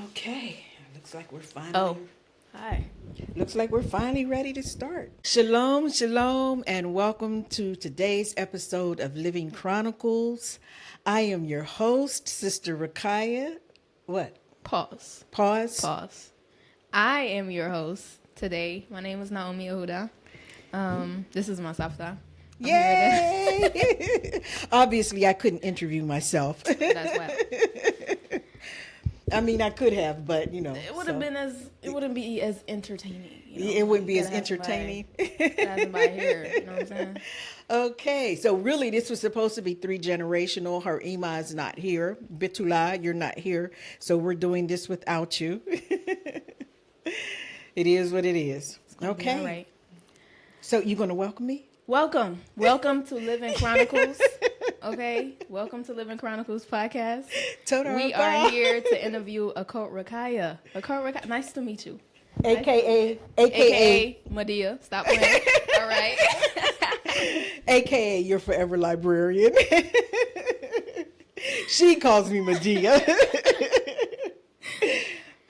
Okay, looks like we're finally. Oh, hi. Looks like we're finally ready to start. Shalom, shalom, and welcome to today's episode of Living Chronicles. I am your host, Sister Racayah. What? Pause. I am your host today. My name is Naomi Yehuda. This is my Safta. Yay! Obviously, I couldn't interview myself. That's why. I mean, I could have, but you know, It wouldn't be as entertaining. You know? It wouldn't be as entertaining. Somebody here, you know what I'm saying? Okay, so really, this was supposed to be 3-generational. Her Ima is not here. Bitula, you're not here, so we're doing this without you. It is what it is. Okay. All right. So you gonna welcome me? Welcome to Living Chronicles. Okay, welcome to Living Chronicles Podcast. We are here to interview Acote Racayah. Acote Racayah, nice to meet you. A.k.a. Medea. Stop playing. All right. A.k.a. your Forever Librarian. She calls me Medea.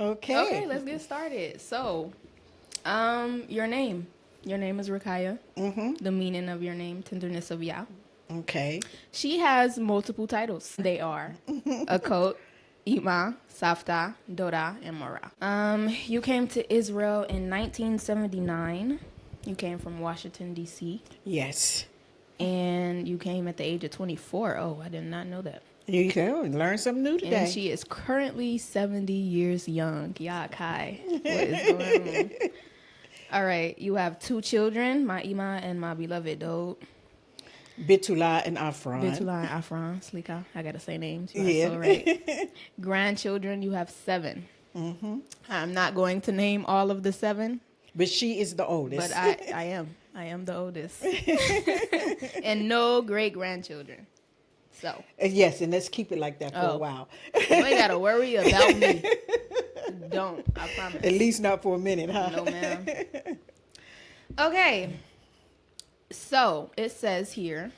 Okay, let's get started. So, your name. Your name is Racayah. Mm-hmm. The meaning of your name, tenderness of Yah. Okay. She has multiple titles. They are Acote, Ima, Safta, Dora, and Mara. You came to Israel in 1979. You came from Washington, D.C. Yes. And you came at the age of 24. Oh, I did not know that. You can learn something new today. And she is currently 70 years young. Yakai. What is going on? All right. You have 2 children, my Ima and my beloved Dode. Bitula and Afron. Slika. I got to say names. Yeah. So right. Grandchildren, you have 7. Mm-hmm. I'm not going to name all of the 7. But she is the oldest. But I am. I am the oldest. And no great-grandchildren. So. Yes, and let's keep it like that for a while. You ain't got to worry about me. Don't. I promise. At least not for a minute, huh? No, ma'am. Okay. So, it says here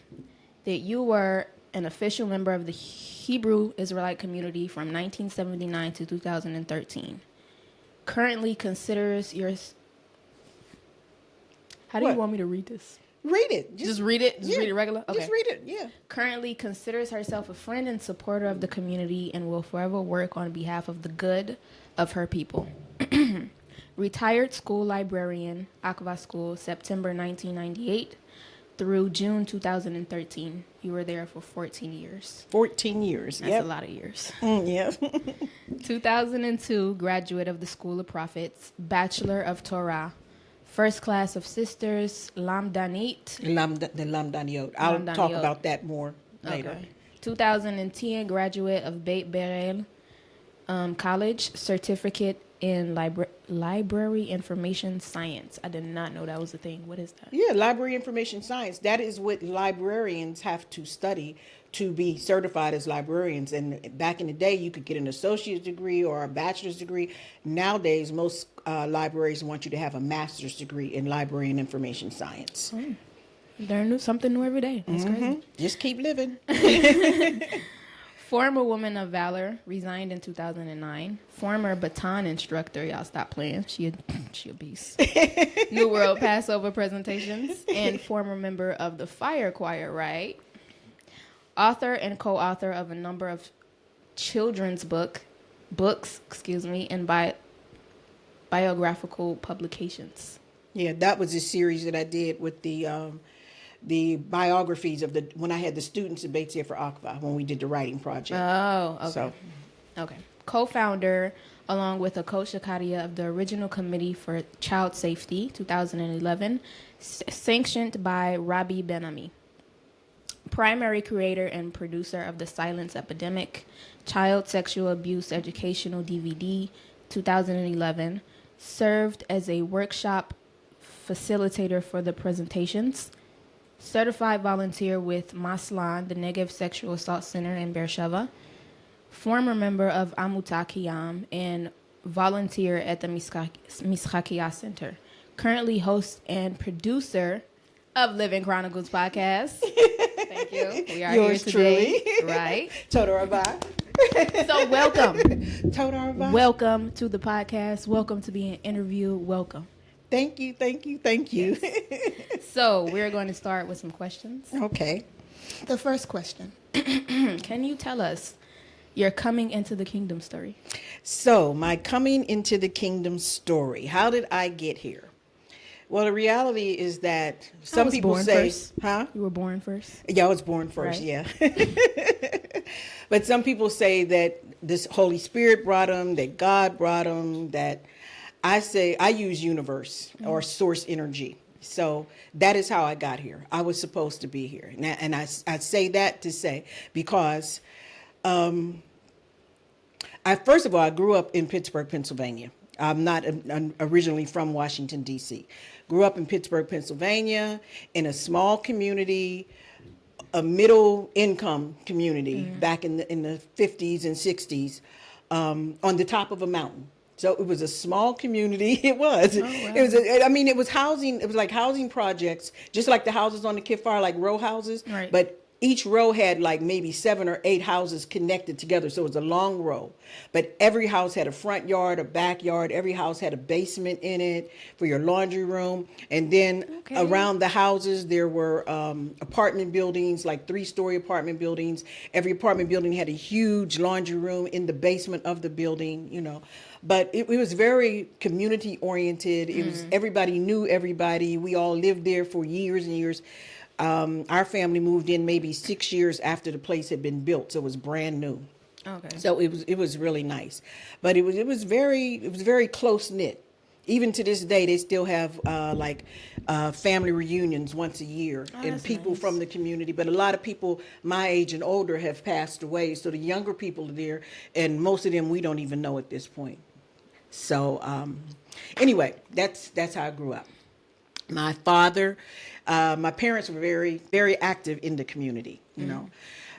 that you were an official member of the Hebrew Israelite community from 1979 to 2013. Currently considers your... How do you want me to read this? Read it. Just read it? Just read it regular? Okay. Just read it, yeah. Currently considers herself a friend and supporter of the community and will forever work on behalf of the good of her people. Retired school librarian, Akvah School, September 1998 through June 2013. You were there for 14 years. 14 years, That's a lot of years. Yeah. 2002, graduate of the School of Prophets, Bachelor of Torah, first class of sisters, Lamdanit. The Lamdaniyot. I'll talk about that more later. Okay. 2010, graduate of Beit Berel College, certificate in library information science. I did not know that was a thing. What is that? Yeah, library information science. That is what librarians have to study to be certified as librarians. And back in the day, you could get an associate's degree or a bachelor's degree. Nowadays, most libraries want you to have a master's degree in library and information science. Learn something new every day. That's crazy. Just keep living. Former Woman of Valor, resigned in 2009. Former baton instructor, y'all stop playing. She a beast. New World Passover presentations. And former member of the Fire Choir, right? Author and co-author of a number of children's books, and biographical publications. Yeah, that was a series that I did with the biographies of when I had the students debates here for Akvah when we did the writing project. Oh, okay. Okay. Co-founder, along with Acote, a.k.a. of the original Committee for Child Safety, 2011, sanctioned by Rahbe Ben Ammi. Primary creator and producer of the Silence Epidemic, Child Sexual Abuse Educational DVD, 2011, served as a workshop facilitator for the presentations, certified volunteer with Maslan, the Negev Sexual Assault Center in Beersheba, former member of Amuta Kiyam, and volunteer at the Racayah Center. Currently host and producer of Living Chronicles Podcast. Thank you. We are Yours here today. Truly. Right. Toda Rabbi. So welcome. Toda Rabbi. Welcome to the podcast. Welcome to being interviewed. Welcome. Thank you. Yes. So we're going to start with some questions. Okay. The first question. Can you tell us your coming into the kingdom story? So my coming into the kingdom story. How did I get here? Well, the reality is that some people say, first. Huh? You were born first? Yeah, I was born first, right. Yeah. But some people say that this Holy Spirit brought them, that God brought them, that I say I use universe or source energy. So that is how I got here. I was supposed to be here. And I say that to say because first of all, I grew up in Pittsburgh, Pennsylvania. I'm not originally from Washington, D.C. Grew up in Pittsburgh, Pennsylvania, in a small community, a middle income community back in the 50s and 60s, on the top of a mountain. So it was a small community. It was. Oh, wow. It was housing. It was like housing projects, just like the houses on the Kifar, like row houses. Right. But each row had like maybe 7 or 8 houses connected together. So it was a long row. But every house had a front yard, a backyard. Every house had a basement in it for your laundry room. And then around the houses, there were apartment buildings, like 3-story apartment buildings. Every apartment building had a huge laundry room in the basement of the building, you know. But it was very community oriented. It was everybody knew everybody. We all lived there for years and years. Our family moved in maybe 6 years after the place had been built, so it was brand new. Okay. So it was really nice, but it was very close knit. Even to this day, they still have family reunions once a year, and people from the community. But a lot of people my age and older have passed away, so the younger people are there, and most of them we don't even know at this point. So anyway, that's how I grew up. My father, my parents were very, very active in the community, you know.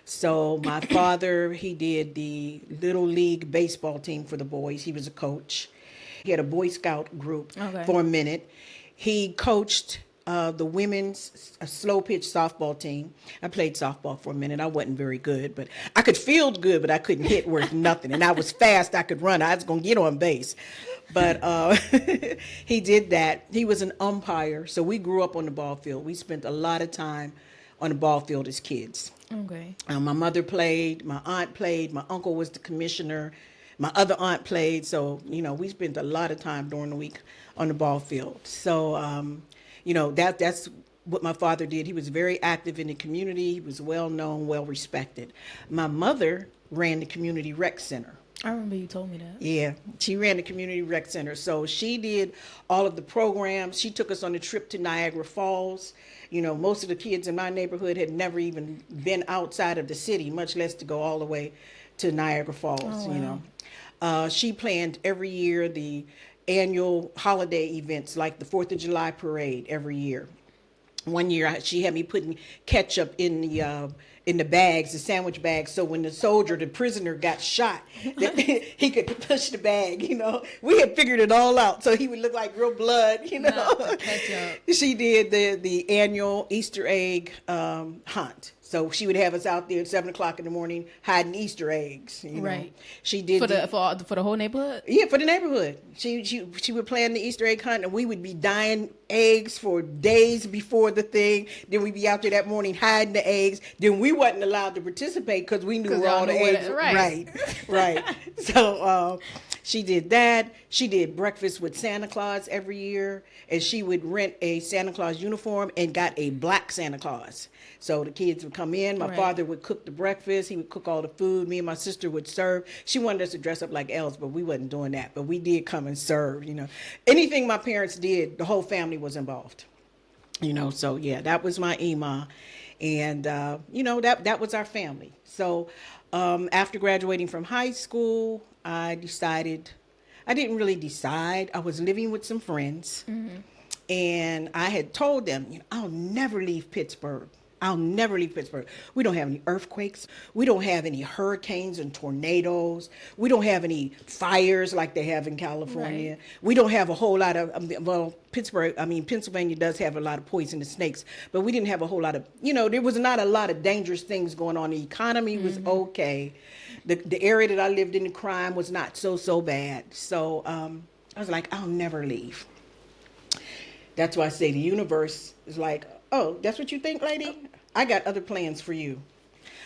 So my father, he did the Little League baseball team for the boys. He was a coach. He had a Boy Scout group for a minute. He coached the women's slow pitch softball team. I played softball for a minute. I wasn't very good, but I could field good, but I couldn't hit worth nothing. And I was fast. I could run. I was going to get on base. But he did that. He was an umpire. So we grew up on the ball field. We spent a lot of time on the ball field as kids. Okay. My mother played. My aunt played. My uncle was the commissioner. My other aunt played. So, we spent a lot of time during the week on the ball field. So, that's what my father did. He was very active in the community. He was well known, well respected. My mother ran the community rec center. I remember you told me that. Yeah, she ran the community rec center. So she did all of the programs. She took us on a trip to Niagara Falls. Most of the kids in my neighborhood had never even been outside of the city, much less to go all the way to Niagara Falls. Oh, wow. She planned every year the annual holiday events like the 4th of July parade every year. One year she had me putting ketchup in the bags, the sandwich bags, so when the prisoner got shot, he could push the bag, We had figured it all out, so he would look like real blood, Ketchup. She did the annual Easter egg hunt. So she would have us out there at 7:00 in the morning hiding Easter eggs. Right. She did for the whole neighborhood. Yeah, for the neighborhood. She would plan the Easter egg hunt, and we would be dyeing eggs for days before the thing. Then we'd be out there that morning hiding the eggs. Then we wasn't allowed to participate because we knew where all the eggs. Right. So she did that. She did breakfast with Santa Claus every year, and she would rent a Santa Claus uniform and got a black Santa Claus. So the kids would come in. My father would cook the breakfast. He would cook all the food. Me and my sister would serve. She wanted us to dress up like elves, but we wasn't doing that. But we did come and serve, Anything my parents did, the whole family was involved. So yeah, that was my Ima. And, that was our family. So after graduating from high school, I didn't really decide. I was living with some friends. Mm-hmm. And I had told them, I'll never leave Pittsburgh. I'll never leave Pittsburgh. We don't have any earthquakes. We don't have any hurricanes and tornadoes. We don't have any fires like they have in California. Right. We don't have a whole lot of, Pennsylvania does have a lot of poisonous snakes, but we didn't have a whole lot of, there was not a lot of dangerous things going on. The economy was okay. The area that I lived in, the crime was not so bad. So I was like, I'll never leave. That's why I say the universe is like, oh, that's what you think, lady? I got other plans for you.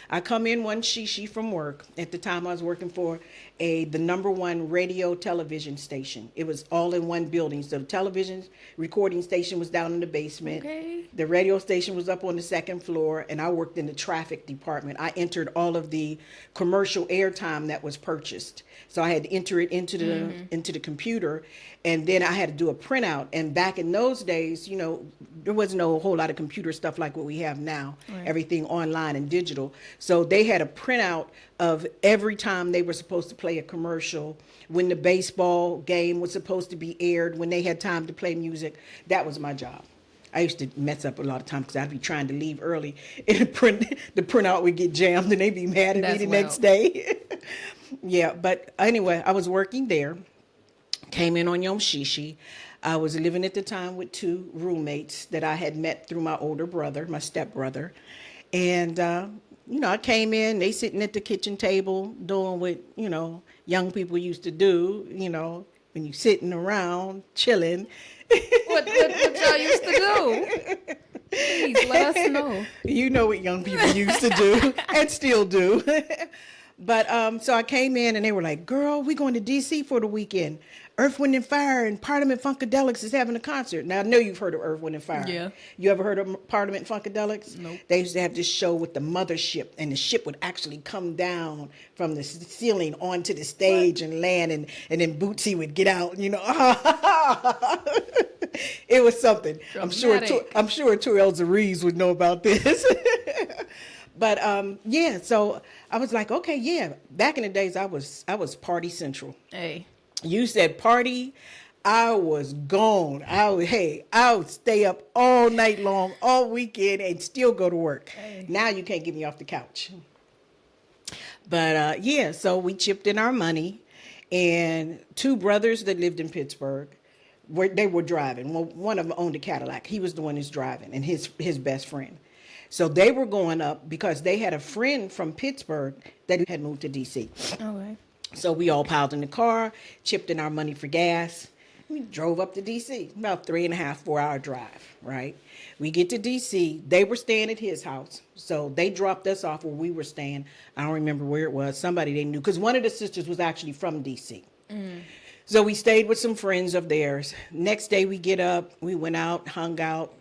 I come in one shishi from work. At the time I was working for the #1 radio television station. It was all in one building. So the television recording station was down in the basement. Okay. The radio station was up on the second floor, and I worked in the traffic department. I entered all of the commercial airtime that was purchased. So I had to enter it into the computer, and then I had to do a printout. And back in those days, there wasn't a whole lot of computer stuff like what we have now. Right. Everything online and digital. So they had a printout of every time they were supposed to play a commercial, when the baseball game was supposed to be aired, when they had time to play music. That was my job. I used to mess up a lot of times because I'd be trying to leave early, and the printout would get jammed, and they'd be mad at me the next day. Yeah, but anyway, I was working there. Came in on Yom Shishi. I was living at the time with 2 roommates that I had met through my older brother, my stepbrother. And, I came in, they sitting at the kitchen table doing what, young people used to do, when you sitting around, chilling. What y'all used to do? Please let us know. You know what young people used to do and still do. But so I came in and they were like, girl, we going to D.C. for the weekend. Earth, Wind & Fire and Parliament Funkadelics is having a concert. Now, I know you've heard of Earth, Wind & Fire. Yeah. You ever heard of Parliament Funkadelics? Nope. They used to have this show with the mothership, and the ship would actually come down from the ceiling onto the stage and land, and then Bootsy would get out, It was something. Dramatic. I'm sure Terrell Zaries would know about this. But so I was like, okay, yeah. Back in the days, I was party central. Hey. You said party, I was gone. I would stay up all night long, all weekend, and still go to work. Hey. Now you can't get me off the couch. But so we chipped in our money, and 2 brothers that lived in Pittsburgh where they were driving. Well, one of them owned a Cadillac. He was the one who's driving, and his best friend. So they were going up because they had a friend from Pittsburgh that had moved to D.C. Okay. So we all piled in the car, chipped in our money for gas. We drove up to D.C., about 3.5, 4-hour drive, right? We get to D.C. They were staying at his house. So they dropped us off where we were staying. I don't remember where it was. Somebody they knew, because one of the sisters was actually from D.C. So we stayed with some friends of theirs. Next day we get up, we went out, hung out.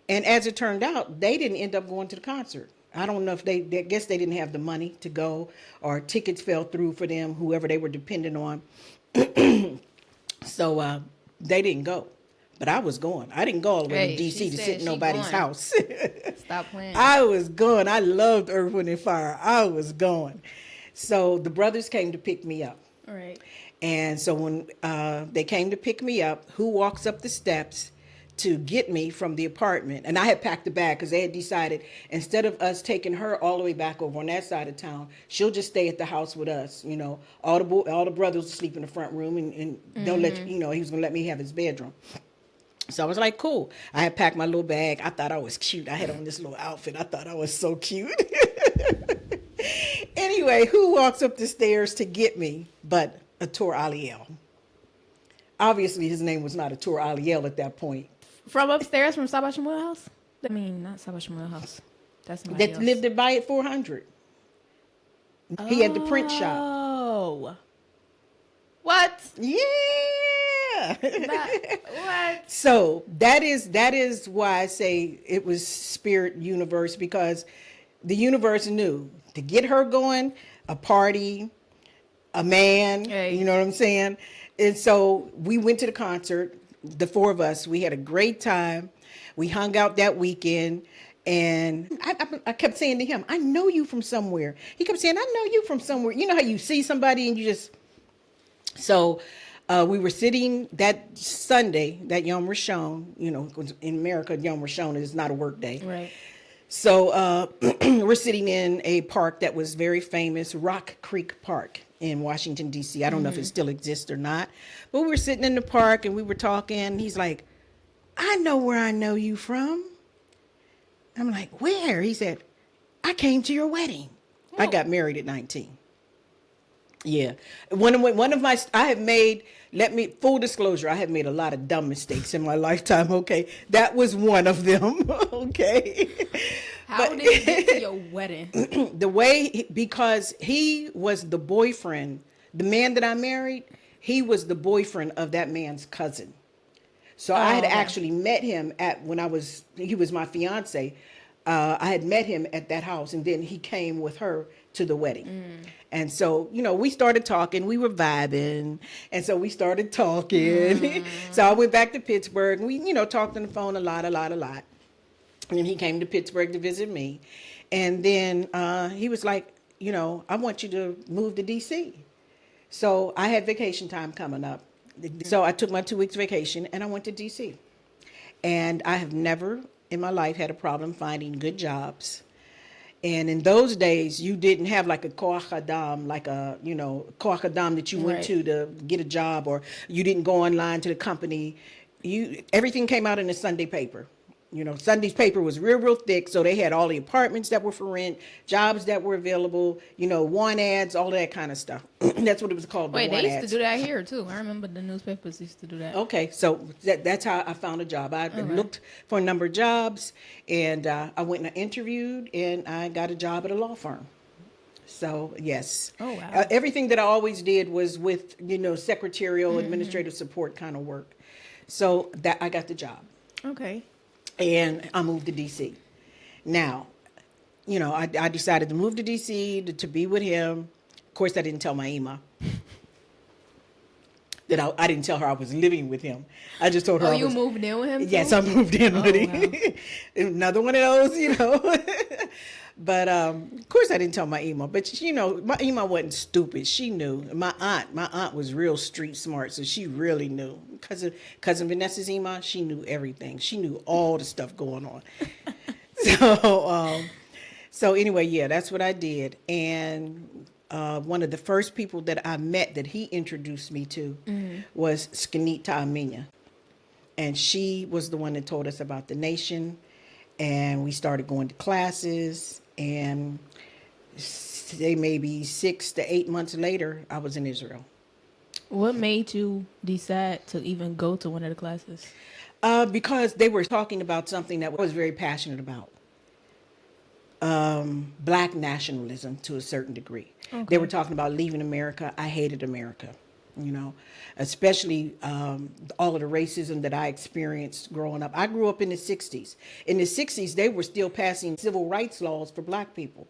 And as it turned out, they didn't end up going to the concert. I don't know if they guess they didn't have the money to go, or tickets fell through for them, whoever they were dependent on. So they didn't go. But I was going. I didn't go all the way to D.C. to sit in nobody's house. Stop playing. I was going. I loved Earth, Wind, and Fire. I was going. So the brothers came to pick me up. All right. And so when they came to pick me up, who walks up the steps to get me from the apartment? And I had packed the bag because they had decided instead of us taking her all the way back over on that side of town, she'll just stay at the house with us. You know, all the brothers will sleep in the front room, and they'll let you, he was going to let me have his bedroom. So I was like, cool. I had packed my little bag. I thought I was cute. I had on this little outfit. I thought I was so cute. Anyway, who walks up the stairs to get me but Ator Aliel? Obviously, his name was not Ator Aliel at that point. From upstairs from Saba Shemuel house? I mean, not Saba Shemuel house. That's somebody That else. lived at Buy It 400. He had the print shop. Oh. What? Yeah. What? So that is why I say it was spirit universe, because the universe knew to get her going, a party, a man, Hey. you know what I'm saying? And so we went to the concert, the four of us. We had a great time. We hung out that weekend. And I kept saying to him, I know you from somewhere. He kept saying, I know you from somewhere. You know how you see somebody and you just... So we were sitting that Sunday, that Yom Rishon, in America, Yom Rishon is not a work day. Right. So we're sitting in a park that was very famous, Rock Creek Park in Washington, D.C. I don't know if it still exists or not. But we were sitting in the park and we were talking. He's like, I know where I know you from. I'm like, where? He said, I came to your wedding. I got married at 19. Yeah. One of my, I have made, full disclosure, I have made a lot of dumb mistakes in my lifetime. Okay. That was one of them. Okay. How did you get to your wedding? Because he was the boyfriend, the man that I married, he was the boyfriend of that man's cousin. So I had actually met him he was my fiance. I had met him at that house, and then he came with her to the wedding. And so, we started talking, we were vibing. And so we started talking. So I went back to Pittsburgh, and we, talked on the phone a lot. And then he came to Pittsburgh to visit me. And then he was like, I want you to move to DC. So I had vacation time coming up. So I took my 2 weeks vacation and I went to DC. And I have never in my life had a problem finding good jobs. And in those days, you didn't have like a koach adam, koach adam that you went to get a job, or you didn't go online to the company. Everything came out in the Sunday paper. Sunday's paper was real thick, so they had all the apartments that were for rent, jobs that were available, want ads, all that kind of stuff. That's what it was called. Wait, they used to do that here too. I remember the newspapers used to do that. Okay, so that's how I found a job. I looked for a number of jobs, and I went and I interviewed, and I got a job at a law firm. So, yes. Oh, wow. Everything that I always did was with, secretarial, administrative support kind of work. So that I got the job. Okay. And I moved to D.C. Now, I decided to move to D.C. to be with him. Of course, I didn't tell my Ima that I didn't tell her I was living with him. I just told her you moved in with him too? Yes, I moved in with him. Wow. Another one of those, But, of course, I didn't tell my Ima. But, my Ima wasn't stupid. She knew. My aunt was real street smart, so she really knew. Cousin Vanessa's Ima, she knew everything. She knew all the stuff going on. So anyway, yeah, that's what I did. And one of the first people that I met that he introduced me to was Skanita Aminya. And she was the one that told us about the nation. And we started going to classes. And say maybe 6 to 8 months later, I was in Israel. What made you decide to even go to one of the classes? Because they were talking about something that I was very passionate about. Black nationalism to a certain degree. Okay. They were talking about leaving America. I hated America, especially all of the racism that I experienced growing up. I grew up in the 60s. In the 60s, they were still passing civil rights laws for black people.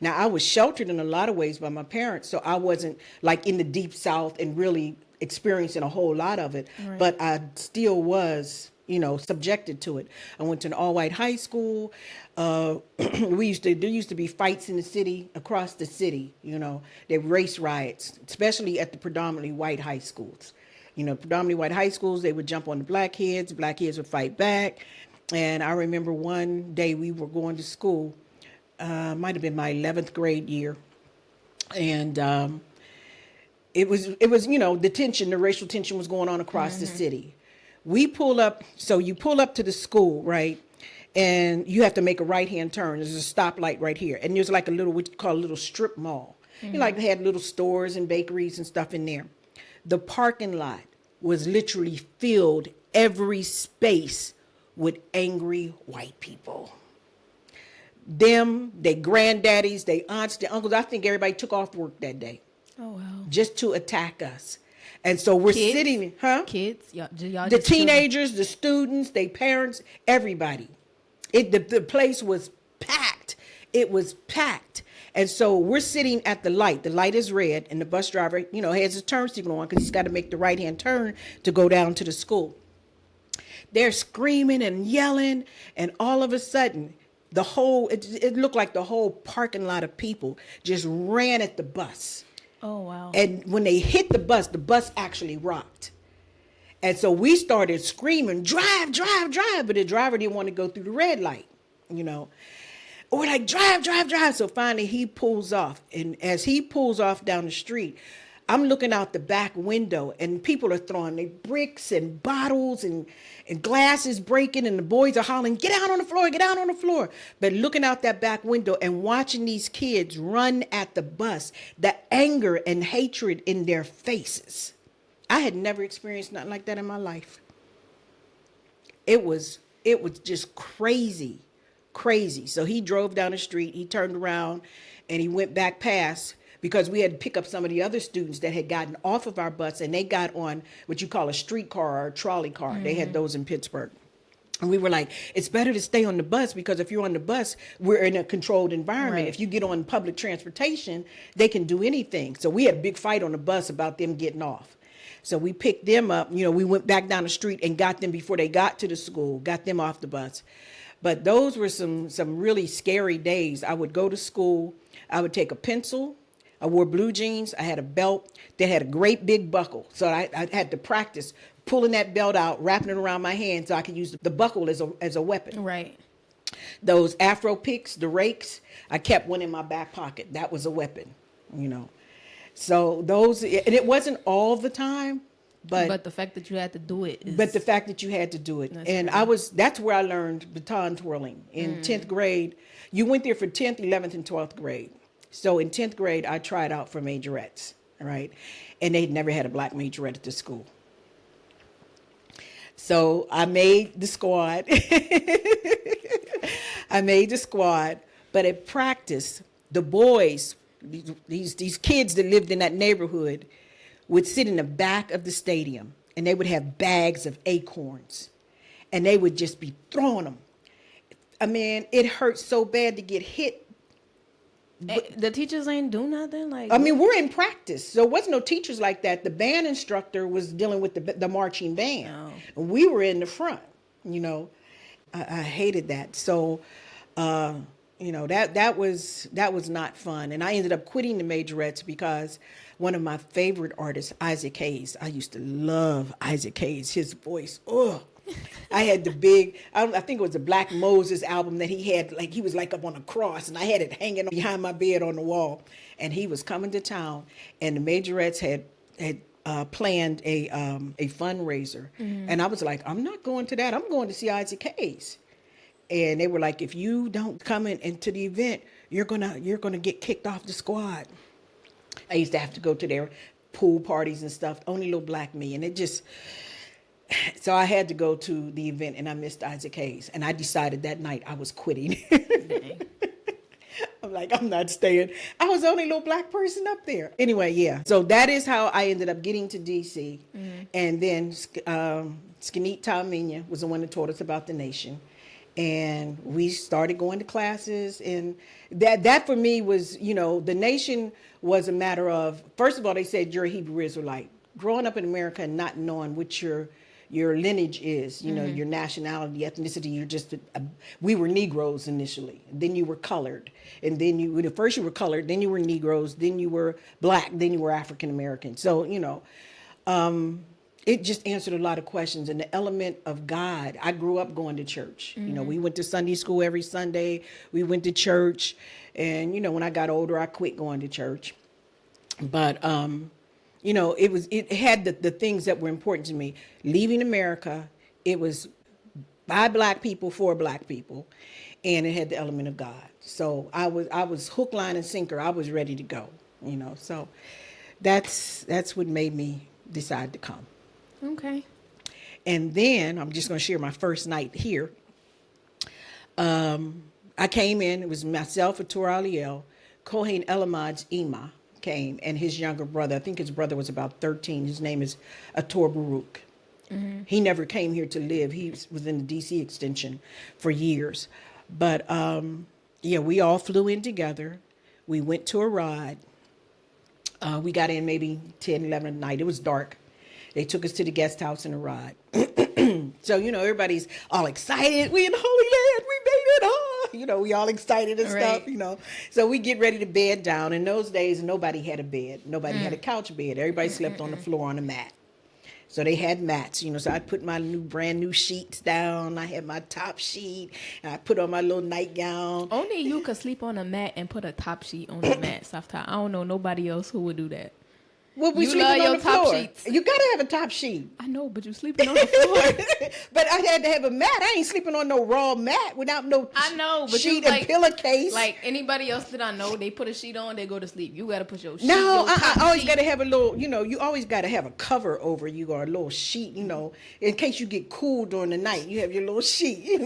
Now, I was sheltered in a lot of ways by my parents, so I wasn't like in the deep South and really experiencing a whole lot of it, right. But I still was, subjected to it. I went to an all-white high school. There used to be fights in the city, across the city, there were race riots, especially at the predominantly white high schools. Predominantly white high schools, they would jump on the black kids would fight back. And I remember one day we were going to school, might have been my 11th grade year. And it was the racial tension was going on across the city. We pull up, so you pull up to the school, right? And you have to make a right-hand turn. There's a stoplight right here. And there's like what you call a little strip mall. They had little stores and bakeries and stuff in there. The parking lot was literally filled every space with angry white people. Them, their granddaddies, their aunts, their uncles. I think everybody took off work that day. Oh, wow. Just to attack us. And so we're sitting, Kids? Y'all the teenagers, children. The students, their parents, everybody. The place was packed. It was packed. And so we're sitting at the light. The light is red, and the bus driver, has his turn signal on because he's got to make the right-hand turn to go down to the school. They're screaming and yelling, and all of a sudden, it looked like the whole parking lot of people just ran at the bus. Oh, wow. And when they hit the bus actually rocked. And so we started screaming, drive, drive, drive. But the driver didn't want to go through the red light, Or we're like, drive, drive, drive. So finally he pulls off. And as he pulls off down the street, I'm looking out the back window and people are throwing their bricks and bottles and glasses breaking, and the boys are hollering, get out on the floor, get out on the floor. But looking out that back window and watching these kids run at the bus, the anger and hatred in their faces. I had never experienced nothing like that in my life. It was just crazy. So he drove down the street, he turned around and he went back past, because we had to pick up some of the other students that had gotten off of our bus, and they got on what you call a streetcar or a trolley car. They had those in Pittsburgh. And we were like, it's better to stay on the bus, because if you're on the bus, we're in a controlled environment. Right. If you get on public transportation, they can do anything. So we had a big fight on the bus about them getting off. So we picked them up, we went back down the street and got them before they got to the school, got them off the bus. But those were some really scary days. I would go to school, I would take a pencil, I wore blue jeans. I had a belt that had a great big buckle. So I had to practice pulling that belt out, wrapping it around my hand so I could use the buckle as a weapon. Right. Those Afro picks, the rakes, I kept one in my back pocket. That was a weapon, So those, and it wasn't all the time, but the fact that you had to do it. But the fact that you had to do it. And that's where I learned baton twirling in 10th grade. You went there for 10th, 11th, and 12th grade. So in 10th grade, I tried out for majorettes, right? And they'd never had a black majorette at the school. So I made the squad. But at practice, the boys, these kids that lived in that neighborhood, would sit in the back of the stadium, and they would have bags of acorns, and they would just be throwing them. I mean, it hurt so bad to get hit. The teachers ain't do nothing? We're in practice, so it wasn't no teachers like that. The band instructor was dealing with the marching band. Oh. We were in the front, I hated that. So, that was not fun. And I ended up quitting the majorettes because one of my favorite artists, Isaac Hayes, I used to love Isaac Hayes, his voice. Oh, I had the big, I think it was the Black Moses album that he had, he was up on a cross, and I had it hanging behind my bed on the wall. And he was coming to town, and the majorettes had planned a fundraiser, and I was like, I'm not going to that. I'm going to see Isaac Hayes. And they were like, if you don't come into the event, you're gonna get kicked off the squad. I used to have to go to their pool parties and stuff. Only little black me, and it just. So I had to go to the event, and I missed Isaac Hayes. And I decided that night I was quitting. I'm like, I'm not staying. I was the only little black person up there. Anyway, yeah. So that is how I ended up getting to D.C. And then Skeneet Talminya was the one that taught us about the nation. And we started going to classes. And that for me was, the nation was a matter of, first of all, they said you're a Hebrew Israelite. Growing up in America and not knowing what your lineage is, your nationality, ethnicity, you're just, we were Negroes initially, then you were colored, and then first you were colored, then you were Negroes, then you were black, then you were African American. So, it just answered a lot of questions. And the element of God, I grew up going to church. We went to Sunday school every Sunday, we went to church, and, when I got older, I quit going to church. But, it had the things that were important to me. Leaving America, it was by black people for black people, and it had the element of God. So I was hook, line, and sinker. I was ready to go. So that's what made me decide to come. Okay. And then I'm just going to share my first night here. I came in. It was myself, Atur Aliel, Kohen Elamad's Ima. Came, and his younger brother, I think his brother was about 13. His name is Ator Baruch. He never came here to live. He was in the D.C. extension for years. But, we all flew in together. We went to a ride. We got in maybe 10, 11 at night. It was dark. They took us to the guest house in a ride. So, everybody's all excited. We in the Holy Land. We made it. We all excited and stuff, So we get ready to bed down. In those days, nobody had a bed. Nobody had a couch bed. Everybody slept on the floor on a mat. So they had mats, so I put my brand new sheets down. I had my top sheet, and I put on my little nightgown. Only you could sleep on a mat and put a top sheet on the mat, Safta. I don't know nobody else who would do that. Well, we sleeping on the floor. Sheets. You gotta have a top sheet. I know, but you sleeping on the floor. But I had to have a mat. I ain't sleeping on no raw mat without no sheet and pillowcase. Like anybody else that I know, they put a sheet on, they go to sleep. You gotta put your sheet. No, I always gotta have a little. You always gotta have a cover over you or a little sheet. In case you get cool during the night, you have your little sheet.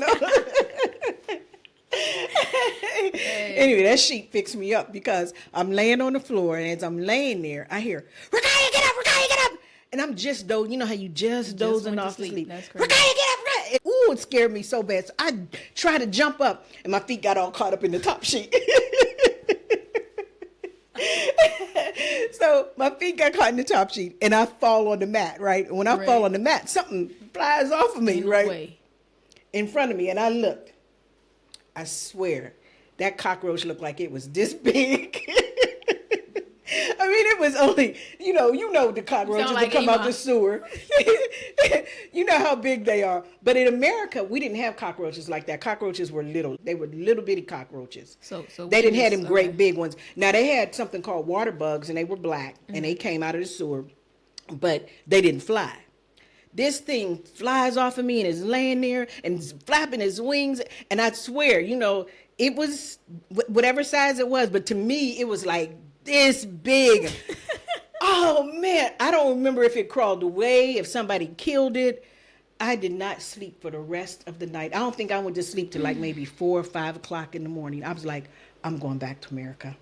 Anyway, that sheet fixed me up because I'm laying on the floor, and as I'm laying there, I hear, Racayah, get up, Racayah, get up. And I'm just dozing. You know how you just dozing off to sleep. Racayah, get up, Racayah. Ooh, it scared me so bad. So I tried to jump up, and my feet got all caught up in the top sheet. So my feet got caught in the top sheet, and I fall on the mat, right? And when I fall on the mat, something flies off of me, in front of me, and I looked. I swear, that cockroach looked like it was this big. I mean, it was only, the cockroaches that come out the sewer. You know how big they are. But in America, we didn't have cockroaches like that. Cockroaches were little. They were little bitty cockroaches. So they didn't have them great big ones. Now, they had something called water bugs, and they were black, and they came out of the sewer, but they didn't fly. This thing flies off of me and is laying there and is flapping its wings. And I swear, it was whatever size it was. But to me, it was like this big. Oh, man. I don't remember if it crawled away, if somebody killed it. I did not sleep for the rest of the night. I don't think I went to sleep till like maybe 4 or 5 o'clock in the morning. I was like, I'm going back to America.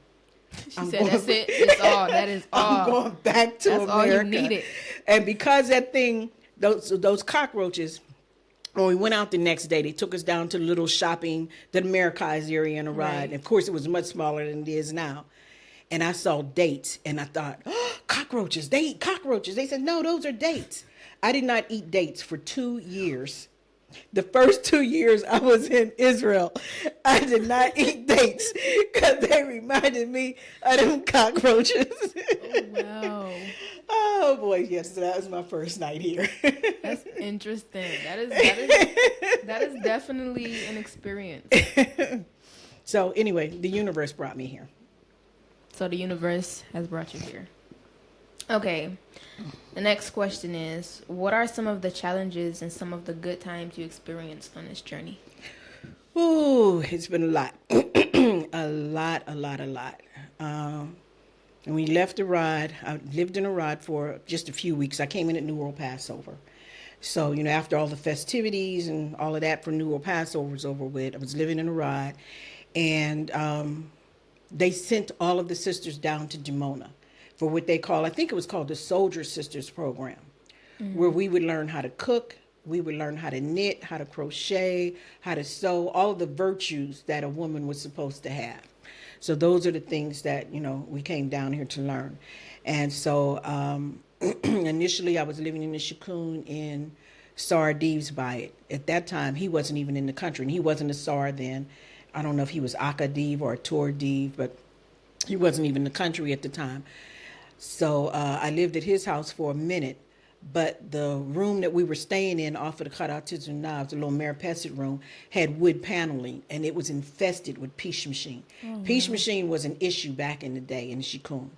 She said, that's it. It's all. That is all. I'm going back to America. That's all you needed. And because that thing... Those cockroaches, when we went out the next day, they took us down to the little shopping, the Americas area in a ride. And of course, it was much smaller than it is now. And I saw dates, and I thought, cockroaches, they eat cockroaches. They said, no, those are dates. I did not eat dates for 2 years. The first 2 years I was in Israel, I did not eat dates because they reminded me of them cockroaches. Oh, wow. Oh boy, yes, that was my first night here. That's interesting. That is definitely an experience. So anyway, the universe brought me here. So the universe has brought you here. Okay. The next question is, what are some of the challenges and some of the good times you experienced on this journey? Ooh, it's been a lot. a lot. And we left the ride. I lived in a ride for just a few weeks. I came in at New World Passover. So, after all the festivities and all of that for New World Passover was over with, I was living in a ride. And they sent all of the sisters down to Dimona for what they call, I think it was called the Soldier Sisters Program, where we would learn how to cook, we would learn how to knit, how to crochet, how to sew, all of the virtues that a woman was supposed to have. So those are the things that, we came down here to learn. And so initially I was living in the Shikun in Sar Deeves by it. At that time, he wasn't even in the country, and he wasn't a Sar then. I don't know if he was Akadev or a Tor Dev, but he wasn't even in the country at the time. So I lived at his house for a minute, but the room that we were staying in off of the Karatizunab, the little Maripesit room, had wood paneling, and it was infested with pish machine. Pish machine was an issue back in the day in Shikun.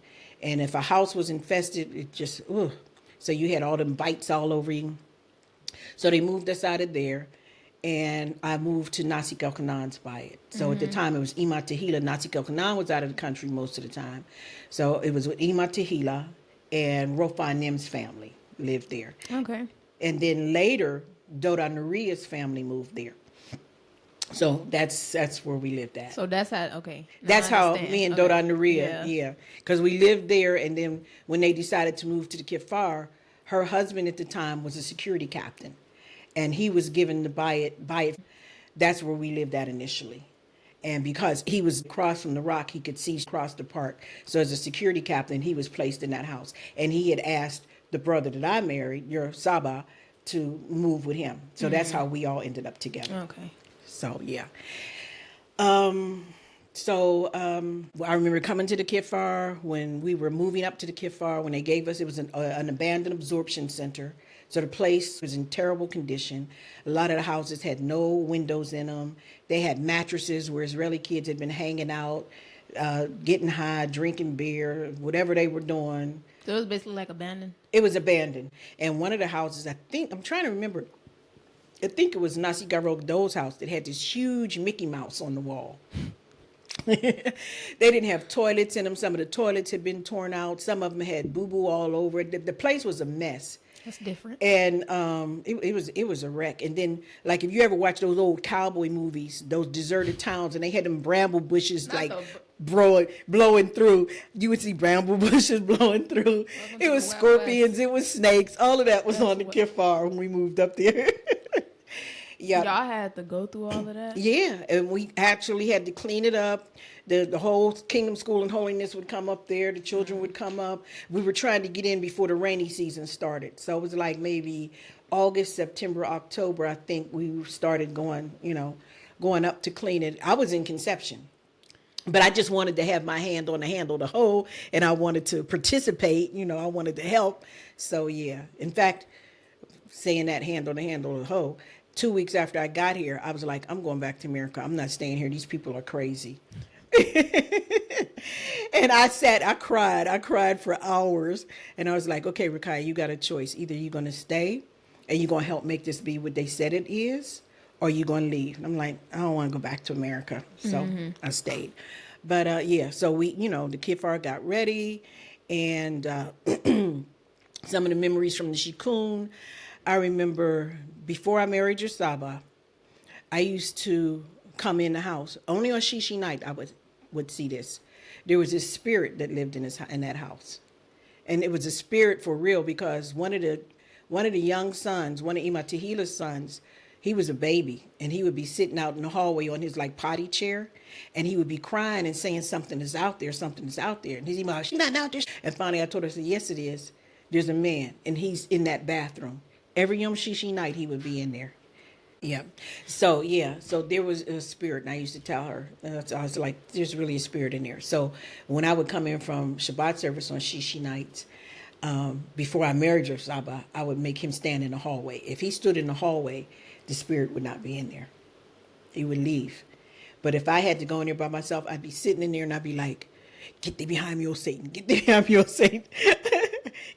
And if a house was infested, it just, ugh. So you had all them bites all over you. So they moved us out of there, and I moved to Nasik El Kanan's by it. So at the time, it was Ima Tehila. Nasik El Kanan was out of the country most of the time. So it was with Ima Tehila, and Rofa Nim's family lived there. Okay. And then later, Doda Nuria's family moved there. So that's where we lived at. So that's how, okay. Now That's I how understand. me and Okay. Doda Nuria, yeah. Because we lived there, and then when they decided to move to the Kifar, her husband at the time was a security captain, and he was given to buy it. That's where we lived at initially. And because he was across from the rock, he could see across the park. So as a security captain, he was placed in that house. And he had asked the brother that I married, your Saba, to move with him. So that's how we all ended up together. Okay. So, yeah. I remember coming to the Kifar when we were moving up to the Kifar, when they gave us, it was an abandoned absorption center. So the place was in terrible condition. A lot of the houses had no windows in them. They had mattresses where Israeli kids had been hanging out, getting high, drinking beer, whatever they were doing. So it was basically like abandoned? It was abandoned. And one of the houses, I'm trying to remember, I think it was Nasi Garog Do's house that had this huge Mickey Mouse on the wall. They didn't have toilets in them. Some of the toilets had been torn out. Some of them had boo-boo all over it. The place was a mess. That's different. And it was a wreck. And then, like, if you ever watch those old cowboy movies, those deserted towns, and they had them bramble bushes blowing through. You would see bramble bushes blowing through. It was scorpions. It was snakes. All of that was on the Kifar when we moved up there. Yeah. Y'all had to go through all of that? Yeah, and we actually had to clean it up. The whole Kingdom School and Holiness would come up there. The children would come up. We were trying to get in before the rainy season started. So it was like maybe August, September, October, I think we started going up to clean it. I was in conception. But I just wanted to have my hand on the handle of the hoe, and I wanted to participate. I wanted to help. So, yeah. In fact, saying that hand on the handle of the hoe, 2 weeks after I got here, I was like, I'm going back to America. I'm not staying here. These people are crazy. And I cried for hours. And I was like, okay, Racayah, you got a choice. Either you're going to stay and you're going to help make this be what they said it is, or you're going to leave. And I'm like, I don't want to go back to America. So I stayed. But so we, the Kifar got ready, and some of the memories from the Shikun. I remember before I married your Saba, I used to come in the house. Only on Shishi night I would see this. There was this spirit that lived in that house. And it was a spirit for real, because one of the young sons, one of Ima Tehila's sons, he was a baby, and he would be sitting out in the hallway on his potty chair, and he would be crying and saying something is out there. And he's like, she's not out there. And finally I told her, I said, yes it is. There's a man, and he's in that bathroom. Every Yom Shishi night he would be in there. Yeah. So there was a spirit, and I used to tell her, I was like, there's really a spirit in there. So when I would come in from Shabbat service on Shishi nights, before I married your Saba, I would make him stand in the hallway. If he stood in the hallway, the spirit would not be in there. He would leave. But if I had to go in there by myself, I'd be sitting in there, and I'd be like, get thee behind me, O Satan. Get thee behind me, O Satan.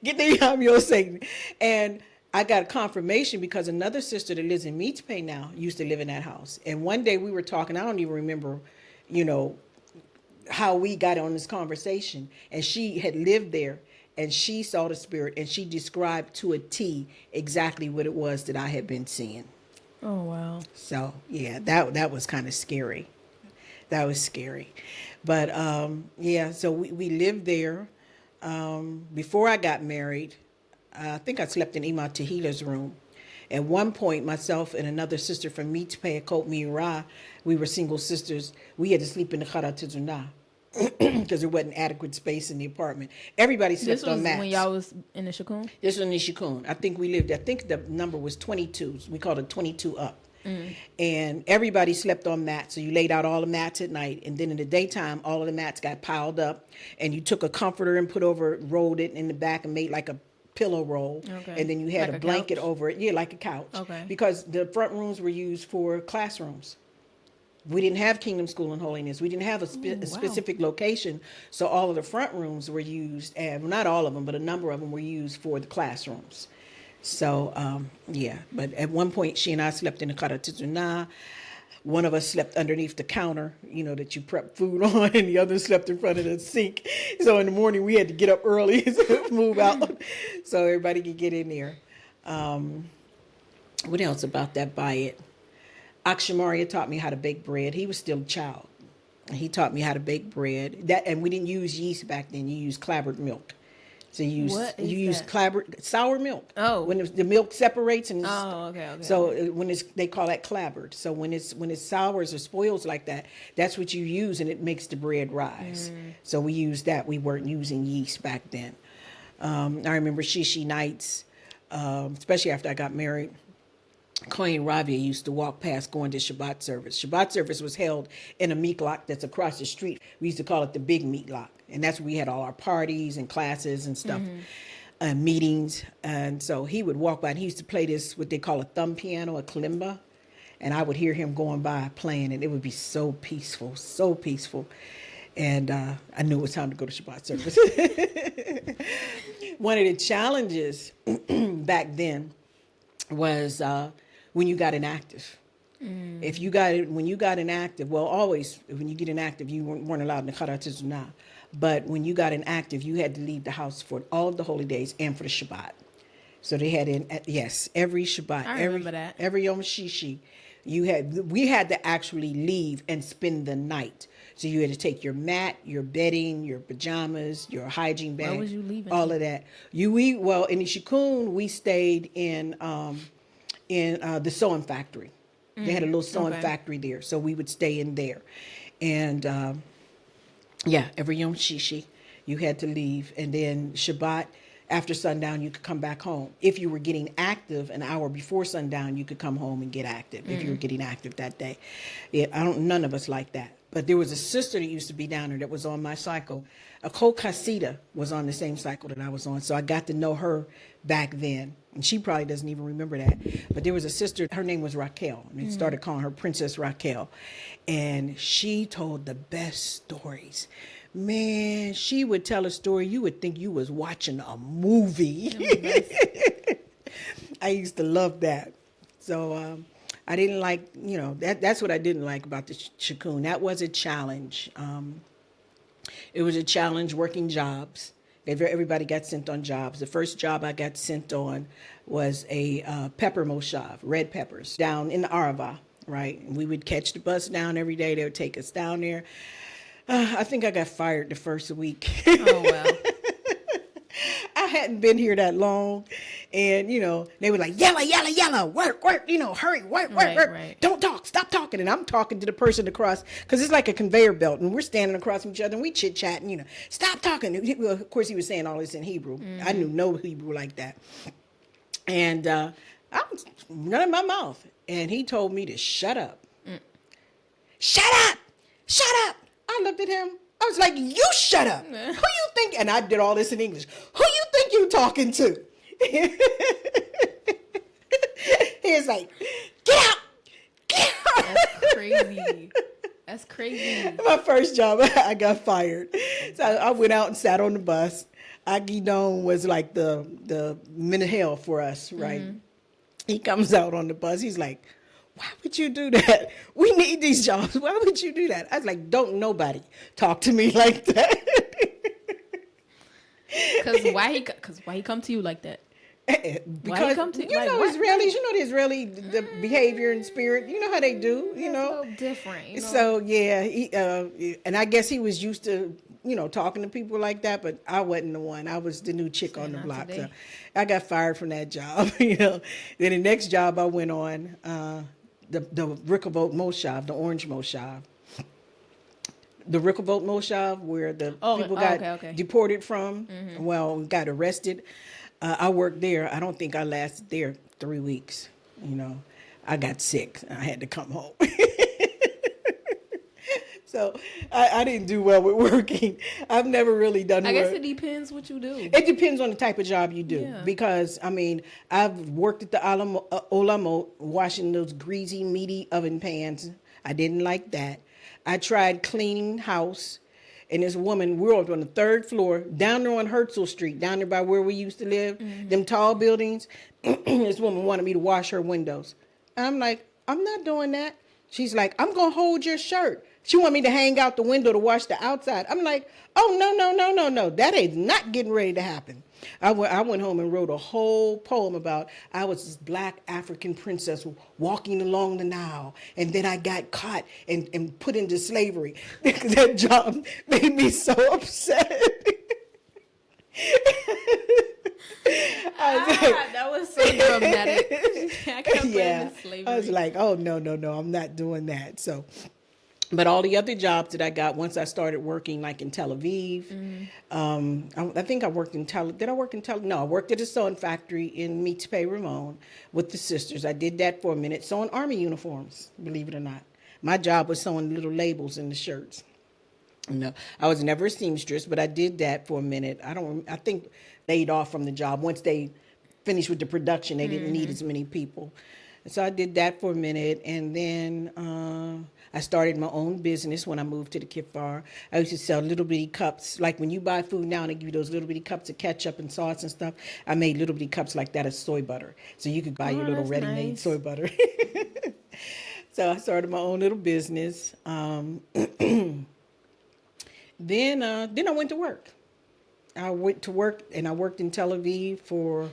Get the Yam Satan. And I got confirmation because another sister that lives in Meats Pay now used to live in that house. And one day we were talking, I don't even remember, how we got on this conversation. And she had lived there and she saw the spirit and she described to a T exactly what it was that I had been seeing. Oh, wow. So, yeah, that was kind of scary. That was scary. But, so we lived there. Before I got married, I think I slept in Ima Tehila's room. At one point, myself and another sister from Meats Pay, Acote, we were single sisters. We had to sleep in the Khara Tizuna because there wasn't adequate space in the apartment. Everybody slept on mats. This was when y'all was in the Shikun? This was in the Shikun. I think the number was 22. We called it 22 up. And everybody slept on mats. So you laid out all the mats at night. And then in the daytime, all of the mats got piled up. And you took a comforter and rolled it in the back and made like a pillow roll. Okay. And then you had like a blanket couch over it. Yeah, like a couch. Okay. Because the front rooms were used for classrooms. We didn't have Kingdom School and Holiness. We didn't have a specific location. So all of the front rooms were used, and not all of them, but a number of them were used for the classrooms. So, but at one point, she and I slept in the Karatizuna. One of us slept underneath the counter, that you prep food on, and the other slept in front of the sink. So in the morning, we had to get up early to move out so everybody could get in there. What else about that Bayit? Akshamaria taught me how to bake bread. He was still a child. He taught me how to bake bread. And we didn't use yeast back then. You used clabbered milk. So you use sour milk. Oh, when the milk separates and okay. So they call that clabbered. So when it sours or spoils like that, that's what you use, and it makes the bread rise. So we used that. We weren't using yeast back then. I remember shishi nights, especially after I got married. Queen Rahbe used to walk past going to Shabbat service. Shabbat service was held in a meatlock that's across the street. We used to call it the big meatlock. And that's where we had all our parties and classes and stuff, and meetings. And so he would walk by and he used to play this, what they call a thumb piano, a kalimba. And I would hear him going by playing, and it would be so peaceful, so peaceful. And I knew it was time to go to Shabbat service. One of the challenges back then was when you got inactive. When you got inactive, well, always when you get inactive, you weren't allowed in the Khara Tizuna. But when you got inactive, you had to leave the house for all of the holy days and for the Shabbat. So they had every Shabbat, I remember that. Every Yom Shishi, we had to actually leave and spend the night. So you had to take your mat, your bedding, your pajamas, your hygiene bag. Where was you leaving? All of that. In the Shikun, we stayed in the sewing factory. They had a little sewing factory there, so we would stay in there. And every Yom Shishi, you had to leave. And then Shabbat, after sundown, you could come back home. If you were getting active an hour before sundown, you could come home and get active if you were getting active that day. None of us like that. But there was a sister that used to be down there that was on my cycle. Acote Hasida was on the same cycle that I was on, so I got to know her back then. And she probably doesn't even remember that. But there was a sister, her name was Racayah. And they started calling her Princess Racayah. And she told the best stories. Man, she would tell a story, you would think you was watching a movie. I used to love that. So I didn't like, that's what I didn't like about the Shikun. That was a challenge. It was a challenge working jobs. Everybody got sent on jobs. The first job I got sent on was a pepper moshav, red peppers, down in the Arava, right? And we would catch the bus down every day. They would take us down there. I think I got fired the first week. Oh, wow. I hadn't been here that long. And, they were like, yella, work, hurry, work. Right. Don't talk, stop talking. And I'm talking to the person across, because it's like a conveyor belt. And we're standing across from each other and we chit-chatting, stop talking. Well, of course, he was saying all this in Hebrew. I knew no Hebrew like that. And I was running my mouth. And he told me to shut up. Shut up! I looked at him. I was like, you shut up. Who you think? And I did all this in English. Who you think you talking to? He was like, get out. That's crazy. My first job, I got fired. So I went out and sat on the bus. Agidon was like the mental hell for us, right? He comes out on the bus. He's like, why would you do that? We need these jobs. Why would you do that? I was like, don't nobody talk to me like that. Because why he come to you like that? Because come to you like, know what? Israelis, you know the Israeli the behavior and spirit. You know how they do. You It's know, a little different. You know? So yeah, and I guess he was used to talking to people like that, but I wasn't the one. I was the new chick on the not block. today. So I got fired from that job. Then the next job I went on, the Rickervolt Moshav, the Orange Moshav. The Rickervolt Moshav, where the people got deported from, got arrested. I worked there. I don't think I lasted there 3 weeks. I got sick. I had to come home. So I didn't do well with working. I've never really done I well. guess it depends what you do. It depends on the type of job you do. Yeah. Because, I've worked at the Olamot, washing those greasy, meaty oven pans. I didn't like that. I tried cleaning house. And this woman, we were on the third floor, down there on Herzl Street, down there by where we used to live, them tall buildings. This woman wanted me to wash her windows. I'm like, I'm not doing that. She's like, I'm going to hold your shirt. She want me to hang out the window to wash the outside. I'm like, oh, no. That is not getting ready to happen. I went home and wrote a whole poem about I was this black African princess walking along the Nile, and then I got caught and put into slavery. That job made me so upset. That was so dramatic. I kept Yeah, slavery. I was like, oh, no, I'm not doing that. So, but all the other jobs that I got once I started working, like in Tel Aviv, I think I worked in did I work in No, I worked at a sewing factory in Mitzpe Ramon with the sisters. I did that for a minute, sewing army uniforms, believe it or not. My job was sewing little labels in the shirts. No, I was never a seamstress, but I did that for a minute. I think laid off from the job. Once they finished with the production, they didn't need as many people. So I did that for a minute, and then I started my own business when I moved to the Kifar. I used to sell little bitty cups. Like when you buy food now, they give you those little bitty cups of ketchup and sauce and stuff. I made little bitty cups like that of soy butter. So you could buy your little ready-made soy butter. So I started my own little business. Then I went to work. I went to work, and I worked in Tel Aviv for,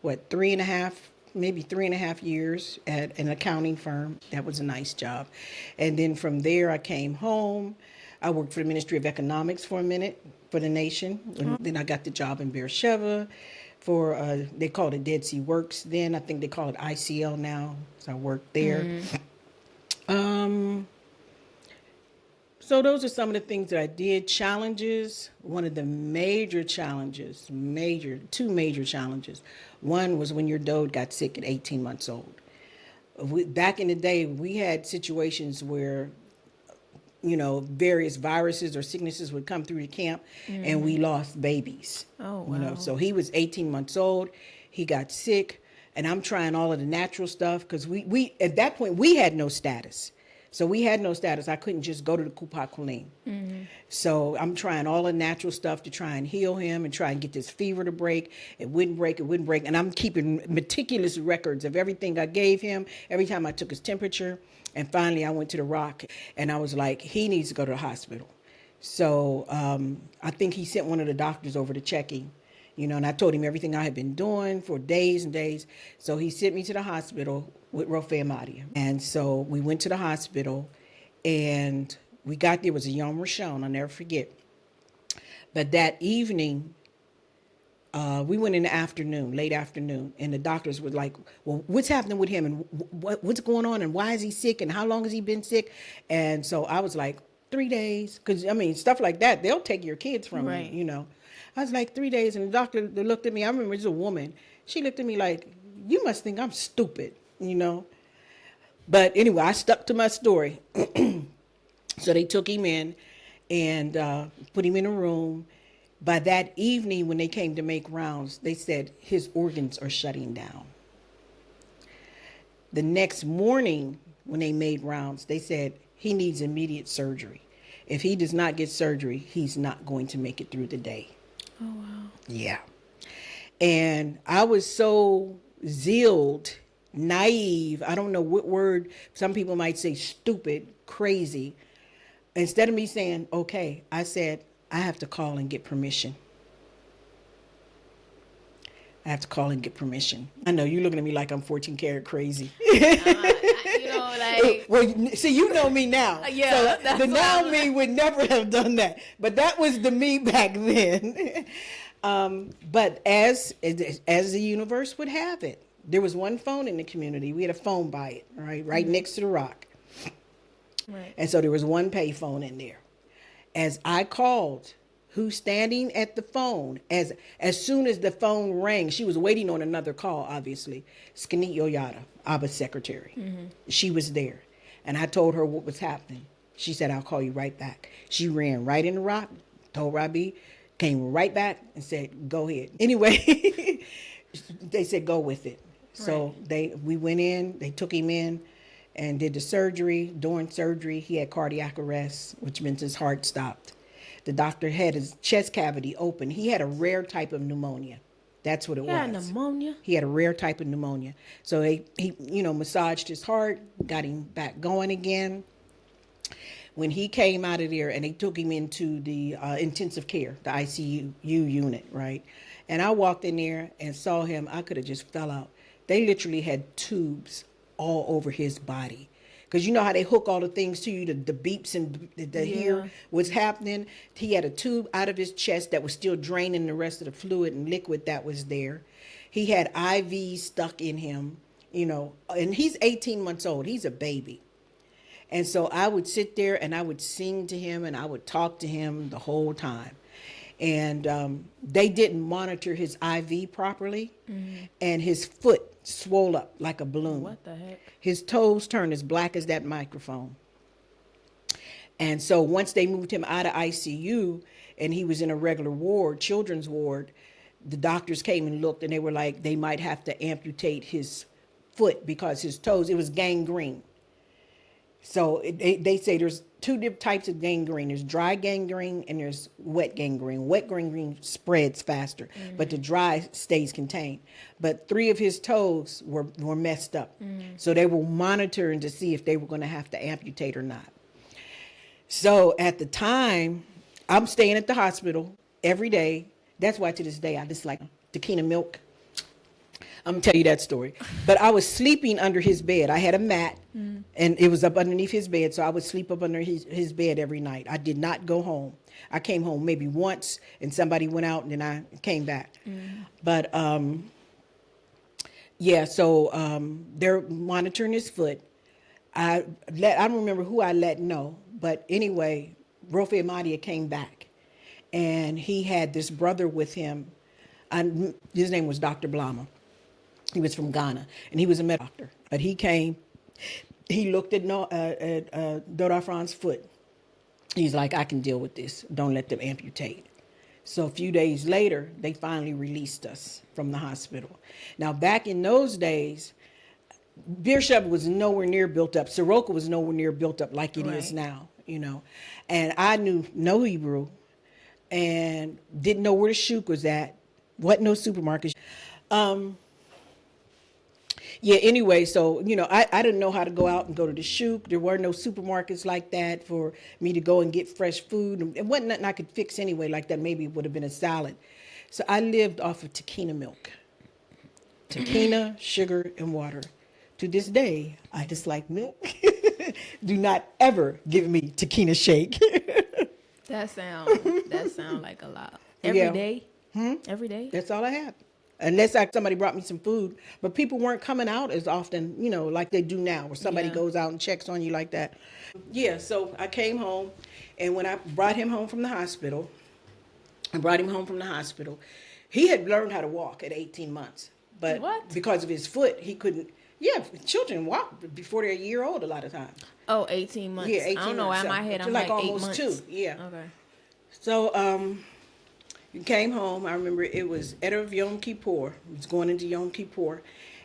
3.5 years at an accounting firm. That was a nice job. And then from there, I came home. I worked for the Ministry of Economics for a minute for the nation. And then I got the job in Beersheba for, they called it Dead Sea Works then. I think they call it ICL now. So I worked there. So those are some of the things that I did. Challenges, one of the major challenges, two major challenges. One was when your dog got sick at 18 months old. Back in the day, we had situations where, various viruses or sicknesses would come through the camp, and we lost babies. Oh, wow. So he was 18 months old. He got sick, and I'm trying all of the natural stuff because we at that point, we had no status. So we had no status. I couldn't just go to the Kupat Kulim. So I'm trying all the natural stuff to try and heal him and try and get this fever to break. It wouldn't break. And I'm keeping meticulous records of everything I gave him, every time I took his temperature. And finally, I went to the Rock, and I was like, he needs to go to the hospital. So I think he sent one of the doctors over to check him. And I told him everything I had been doing for days and days. So he sent me to the hospital with Racayah. And so we went to the hospital, and we got there. It was a Yom Rishon, I'll never forget. But that evening, we went in the afternoon, late afternoon, and the doctors were like, well, what's happening with him, and what's going on, and why is he sick, and how long has he been sick? And so I was like, 3 days, because, stuff like that, they'll take your kids from you, I was like, 3 days, and the doctor looked at me. I remember it was a woman. She looked at me like, you must think I'm stupid, But anyway, I stuck to my story. So they took him in and put him in a room. By that evening, when they came to make rounds, they said his organs are shutting down. The next morning, when they made rounds, they said he needs immediate surgery. If he does not get surgery, he's not going to make it through the day. Oh, wow. Yeah. And I was so zealed, naive. I don't know what word. Some people might say stupid, crazy. Instead of me saying, okay, I said, I have to call and get permission. I have to call and get permission. I know you're looking at me like I'm 14 karat crazy. Like. Well, see, you know me now. Yeah, So that's the now why me would never have done that. But that was the me back then. But as the universe would have it, there was one phone in the community. We had a phone by it, right next to the rock. Right. And so there was one pay phone in there. As I called, who's standing at the phone, as soon as the phone rang, she was waiting on another call, obviously. Skanit Yoyada, Abba's secretary. Mm-hmm. She was there. And I told her what was happening. She said, I'll call you right back. She ran right in the rock, told Rahbe, came right back and said, go ahead. Anyway, they said, go with it. So we went in, they took him in and did the surgery. During surgery, he had cardiac arrest, which meant his heart stopped. The doctor had his chest cavity open. He had a rare type of pneumonia. That's what it was. Yeah, pneumonia. He had a rare type of pneumonia. So he massaged his heart, got him back going again. When he came out of there and they took him into the intensive care, the ICU unit, right? And I walked in there and saw him. I could have just fell out. They literally had tubes all over his body. Because you know how they hook all the things to you, the beeps and the hear what's happening. He had a tube out of his chest that was still draining the rest of the fluid and liquid that was there. He had IVs stuck in him, and he's 18 months old. He's a baby. And so I would sit there and I would sing to him and I would talk to him the whole time. And they didn't monitor his IV properly, and his foot swole up like a balloon. What the heck? His toes turned as black as that microphone. And so once they moved him out of ICU and he was in a regular ward, children's ward, the doctors came and looked and they were like, they might have to amputate his foot because his toes, it was gangrene. So they say there's two different types of gangrene. There's dry gangrene and there's wet gangrene. Wet gangrene spreads faster, but the dry stays contained. But 3 of his toes were messed up. So they were monitoring to see if they were going to have to amputate or not. So at the time, I'm staying at the hospital every day. That's why to this day I dislike Takina milk. I'm going to tell you that story. But I was sleeping under his bed. I had a mat, and it was up underneath his bed, so I would sleep up under his bed every night. I did not go home. I came home maybe once, and somebody went out, and then I came back. But, so they're monitoring his foot. I don't remember who I let know, but anyway, Rofe Amadia came back, and he had this brother with him. His name was Dr. Blama. He was from Ghana, and he was a medical doctor. But he came, he looked at Dora Fran's foot. He's like, I can deal with this. Don't let them amputate. So a few days later, they finally released us from the hospital. Now, back in those days, Beersheba was nowhere near built up. Soroka was nowhere near built up like it is now, And I knew no Hebrew and didn't know where the shuk was at. Wasn't no supermarket. Anyway, so, I didn't know how to go out and go to the shuk. There were no supermarkets like that for me to go and get fresh food. It wasn't nothing I could fix anyway like that. Maybe it would have been a salad. So I lived off of Takina milk. Takina, sugar, and water. To this day, I dislike milk. Do not ever give me Takina shake. That sound like a lot. Every day? Every day? That's all I had. Unless somebody brought me some food. But people weren't coming out as often, like they do now, where somebody goes out and checks on you like that. Yeah, so I came home, and when I brought him home from the hospital, he had learned how to walk at 18 months. But because of his foot, he couldn't. Yeah, children walk before they're a year old a lot of times. Oh, 18 months. Yeah, 18 months. I don't know why in my head I'm like 8 almost months. 2, yeah. Okay. So, he came home. I remember it was Erev Yom Kippur. He was going into Yom Kippur.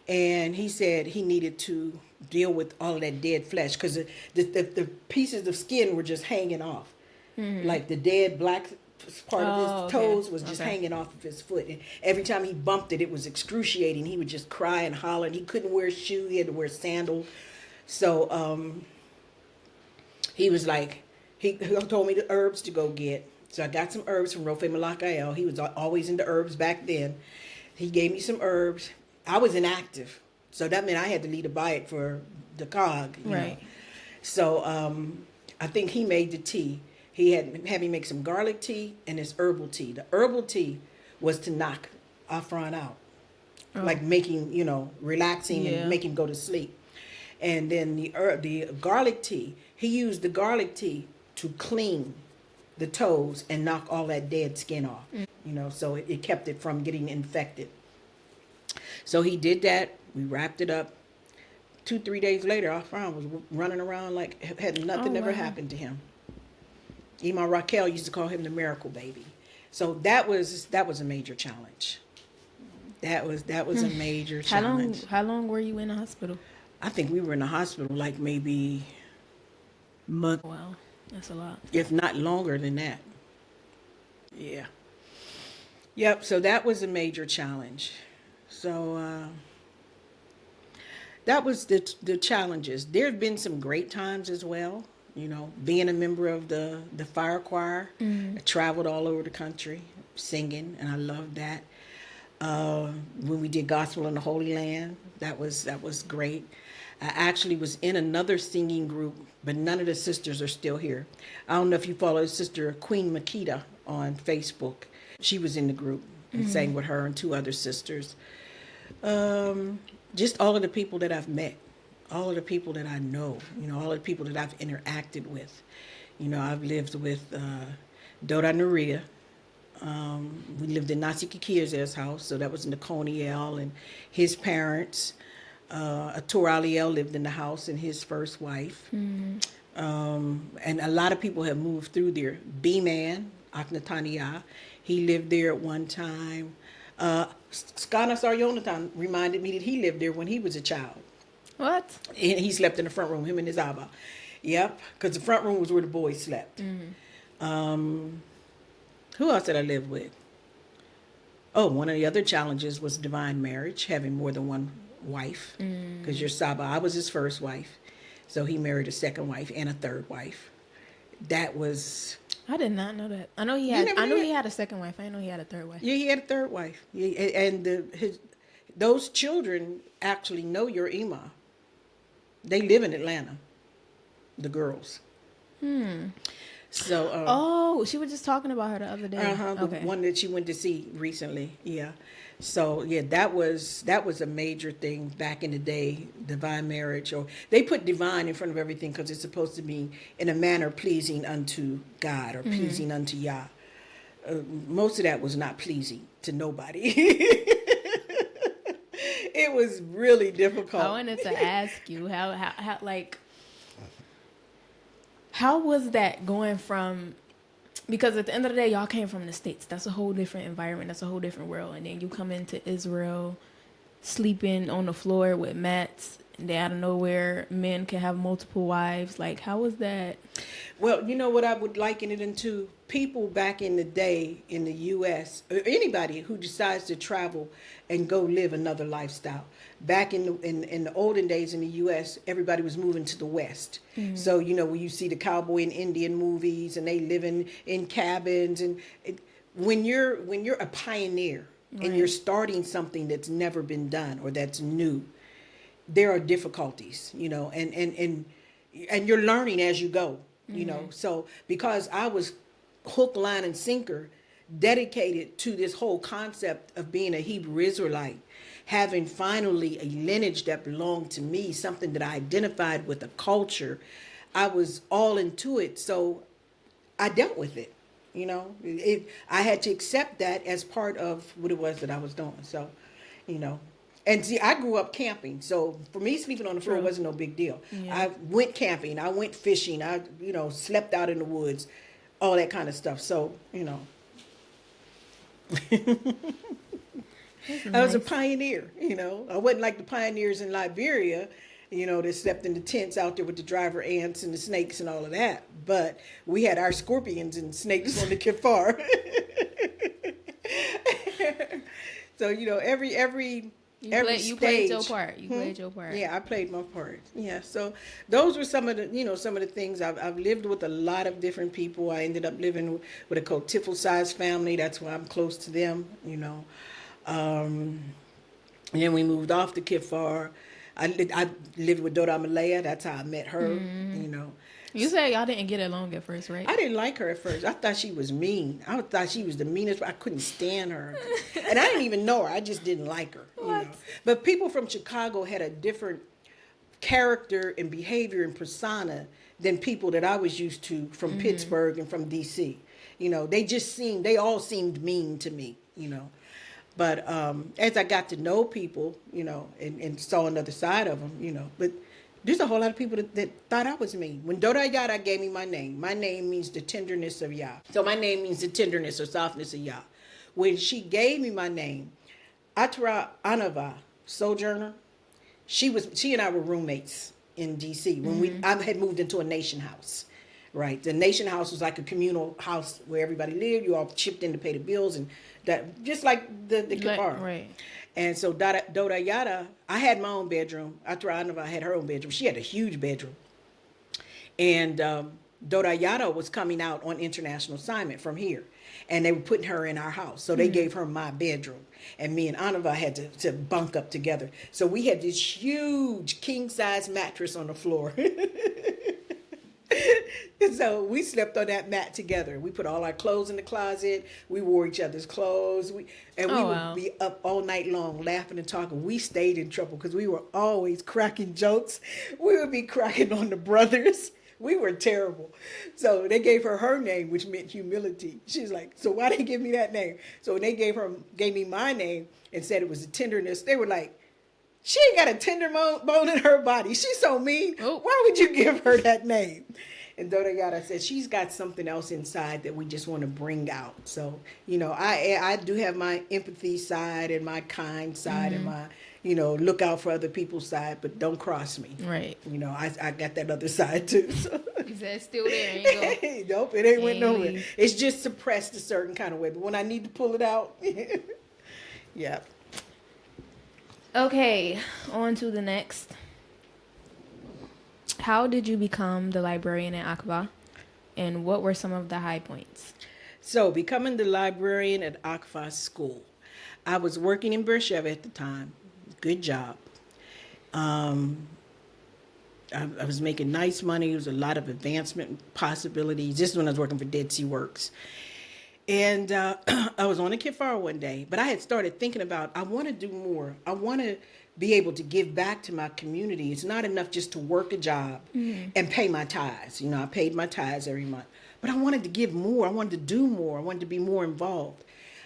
And he said he needed to deal with all of that dead flesh because the pieces of skin were just hanging off. Like the dead black part of his okay. toes was just hanging off of his foot. And every time he bumped it, it was excruciating. He would just cry and holler. And he couldn't wear a shoe. He had to wear sandals. So he was like, he told me the herbs to go get. So I got some herbs from Racayah. He was always into herbs back then. He gave me some herbs. I was inactive. So that meant I had to lead a diet for the cog. You know. So I think he made the tea. He had me make some garlic tea and this herbal tea. The herbal tea was to knock Afron out. Like making, relaxing and make him go to sleep. And then the garlic tea, he used the garlic tea to clean the toes and knock all that dead skin off. So it kept it from getting infected. So he did that. We wrapped it up. 2-3 days later, our friend was running around like had nothing ever happened to him. Even Raquel used to call him the miracle baby. So that was a major challenge. That was a major challenge. How long were you in the hospital? I think we were in the hospital like maybe month. Wow, that's a lot. If not longer than that. Yeah. Yep. So that was a major challenge. So that was the challenges. There have been some great times as well. Being a member of the fire choir, I traveled all over the country singing, and I loved that. When we did Gospel in the Holy Land, that was great. I actually was in another singing group, but none of the sisters are still here. I don't know if you follow Sister Queen Makita on Facebook. She was in the group and sang with her and 2 other sisters. Just all of the people that I've met, all of the people that I know, all of the people that I've interacted with. I've lived with Dora Nuria. We lived in Nasi Kikia's house, so that was Niconiel and his parents. Atur Aliel lived in the house and his first wife. And a lot of people have moved through there. B-Man, Aknatania, he lived there at one time. Skana Sarjonathan reminded me that he lived there when he was a child. What? And he slept in the front room, him and his Abba. Yep, because the front room was where the boys slept. Who else did I live with? Oh, one of the other challenges was divine marriage, having more than one wife. Because your Saba, I was his first wife. So he married a second wife and a third wife. That was... I did not know that. I know he had a second wife. I didn't know he had a third wife. Yeah, he had a third wife. Yeah, and those children actually know your Ima. They live in Atlanta, the girls. So. She was just talking about her the other day. The one that she went to see recently. Yeah. So yeah, that was a major thing back in the day. Divine marriage, or they put divine in front of everything because it's supposed to be in a manner pleasing unto God or pleasing unto Yah. Most of that was not pleasing to nobody. It was really difficult. I wanted to ask you how was that going from, because at the end of the day, y'all came from the States. That's a whole different environment. That's a whole different world. And then you come into Israel, sleeping on the floor with mats. And then out of nowhere, men can have multiple wives. Like, how was that? Well, you know what I would liken it into? People back in the day in the U.S., or anybody who decides to travel and go live another lifestyle. Back in the olden days in the U.S., everybody was moving to the West. So, when you see the cowboy and Indian movies and they live in cabins. And when you're a pioneer and you're starting something that's never been done or that's new, there are difficulties, and you're learning as you go, So because I was hook, line, and sinker dedicated to this whole concept of being a Hebrew Israelite, having finally a lineage that belonged to me, something that I identified with, a culture, I was all into it. So I dealt with it, I had to accept that as part of what it was that I was doing. So, And see, I grew up camping, so for me, sleeping on the floor wasn't no big deal. Yeah. I went camping, I went fishing, I slept out in the woods, all that kind of stuff. So, I was a pioneer. I wasn't like the pioneers in Liberia, They slept in the tents out there with the driver ants and the snakes and all of that. But we had our scorpions and snakes on the kifar. So, every You played your part. You played your part. Yeah, I played my part. Yeah, so those were some of the things. I've lived with a lot of different people. I ended up living with a Cotiffle-sized family. That's why I'm close to them, And then we moved off the Kifar. I lived with Dora Malaya. That's how I met her, You said y'all didn't get along at first, right? I didn't like her at first. I thought she was mean. I thought she was the meanest. I couldn't stand her. And I didn't even know her. I just didn't like her. What? But people from Chicago had a different character and behavior and persona than people that I was used to from Pittsburgh and from D.C. They all seemed mean to me, But as I got to know people, and saw another side of them, but there's a whole lot of people that thought I was mean. When Dora Yada gave me my name means the tenderness of Yah. So my name means the tenderness or softness of Yah. When she gave me my name, Atra Anava, sojourner, she and I were roommates in D.C. when I had moved into a nation house. Right. The nation house was like a communal house where everybody lived. You all chipped in to pay the bills and that, just like the Kipar. Right. And so Dora Yada, I had my own bedroom. Atra Anava had her own bedroom. She had a huge bedroom. And Dora Yada was coming out on international assignment from here. And they were putting her in our house. So they gave her my bedroom. And me and Anava had to bunk up together. So we had this huge king-size mattress on the floor. So we slept on that mat together. We put all our clothes in the closet. We wore each other's clothes. We would be up all night long laughing and talking. We stayed in trouble because we were always cracking jokes. We would be cracking on the brothers. We were terrible. So they gave her name, which meant humility. She's like, so why they give me that name? So when they gave me my name and said it was a tenderness, they were like, she ain't got a tender bone in her body. She's so mean. Oh. Why would you give her that name? And Dora Yada said, she's got something else inside that we just want to bring out. So, I do have my empathy side and my kind side and my, look out for other people's side, but don't cross me. Right. I got that other side too. So. Is that still there? Ain't go. Nope, it ain't went nowhere. It's just suppressed a certain kind of way. But when I need to pull it out, yeah. Okay, on to the next. How did you become the librarian at Akvah, and what were some of the high points? So, becoming the librarian at Akvah School. I was working in Beersheba at the time. Good job. I was making nice money. There was a lot of advancement possibilities. This is when I was working for Dead Sea Works. And I was on a kifar one day, but I had started thinking about, I want to do more. I want to be able to give back to my community. It's not enough just to work a job and pay my tithes. I paid my tithes every month, but I wanted to give more. I wanted to do more. I wanted to be more involved.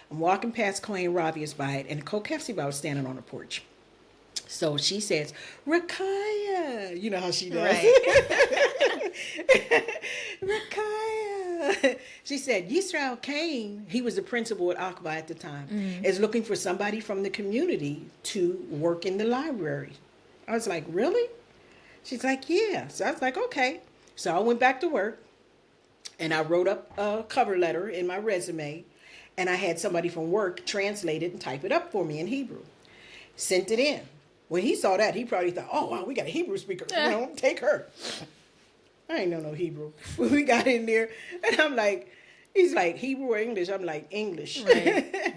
I'm walking past Queen Rabia's by it, and Coke was standing on the porch. So she says, Racayah. You know how she does. Right. Racayah. She said, Yisrael Kane, he was the principal at Akvah at the time, is looking for somebody from the community to work in the library. I was like, really? She's like, yeah. So I was like, okay. So I went back to work, and I wrote up a cover letter in my resume, and I had somebody from work translate it and type it up for me in Hebrew. Sent it in. When he saw that, he probably thought, oh, wow, we got a Hebrew speaker. Take her. I ain't know no Hebrew. We got in there, and I'm like, he's like, Hebrew or English? I'm like, English. Right.